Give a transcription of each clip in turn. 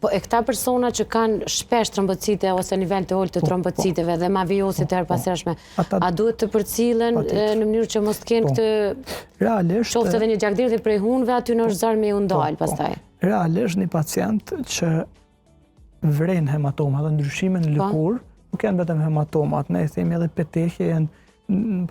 Po e këta persona që kanë shpesh trombocite ose nivel të ulët të trombociteve dhe ma vijosit të herpashershme, a duhet të përcillen në mënyrë që mos të kenë këtë qoftë edhe një gjakderdhje prej hunëve, aty në është zarë me u ndalë pastaj? Realisht një pacient që vren hematoma dhe ndryshime në lëkurë, nuk janë vetëm hematomat, ne themi edhe petehje,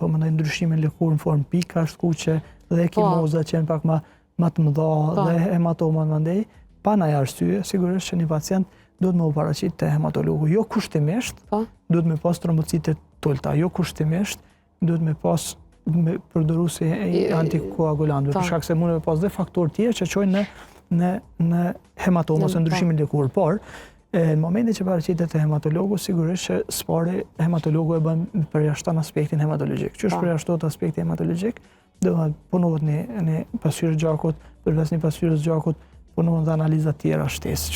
po më ndryshime në lëkurë në formë pikash, kuqe dhe ekimoza që janë pak më të mëdha dhe hematomat më ndej. Pa ndaj arsye, sigurisht që një pacient duhet me u paraqit te hematologu. Jo kushtimisht, duhet me pas trombocite të ulta, jo kushtimisht, duhet me pas përdoru si antikoagulantëve, për shkak se mund me pas dhe faktor tjerë që çojnë në hematoma ose ndryshimin e lëkurë. Por, në momentin që paraqitet te hematologu, sigurisht që spari hematologu e bën përjashton aspektin hematologjik. Që është përjashtot aspekti hematologjik, do të punohet në pasqyrë gjakut, përveç një pasqyrës gjakut, punohen dhe analiza tjera shtesë.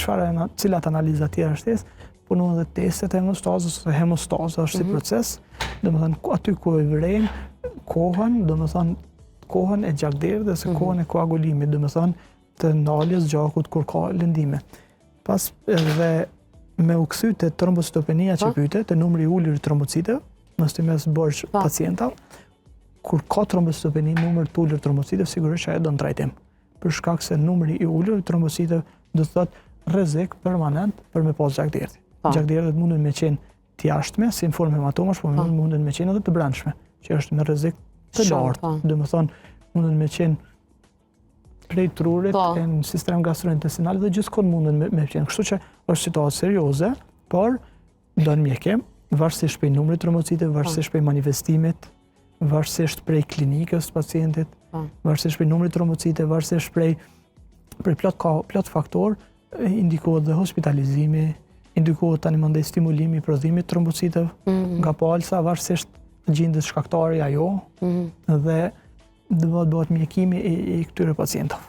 Cilat analiza tjera shtesë? Punohen dhe testet e hemostazës, ose hemostaza është si proces, do më thënë aty ku e vrejnë kohën, do më thënë kohën e gjakderdhjes dhe kohën e koagulimit, do më thënë të ndaljes gjakut kur ka lëndime. Pas edhe me u kthy te trombocitopenia që pyete, te numri i ulur i trombociteve, mos të mes borx pacienta, kur ka trombocitopeni, numër të ulur trombociteve, sigurisht ajo do në trajtim. Për shkak se numri i ulur i trombociteve do të thotë rrezik permanent për me pas gjakderdhje. Gjakderdhjet munden me qenë të jashtme, si në formë hematomash, por munden me qenë edhe të brendshme, që është me rrezik të lartë. Do të thonë munden me qenë prej trurit në sistem gastrointestinal dhe gjithkohë munden me qenë. Kështu që është situatë serioze, por do në mjekim, varësisht prej numrit trombociteve, varësisht prej manifestimit, varësisht prej klinikës të pacientit, varësisht prej numrit trombociteve, varësisht prej plot faktor, indikohet dhe hospitalizimi, indikohet tani mandej stimulimi i prodhimit trombociteve nga palca, varësisht gjendjes shkaktare ajo dhe do bëhet mjekimi i këtyre pacientëve.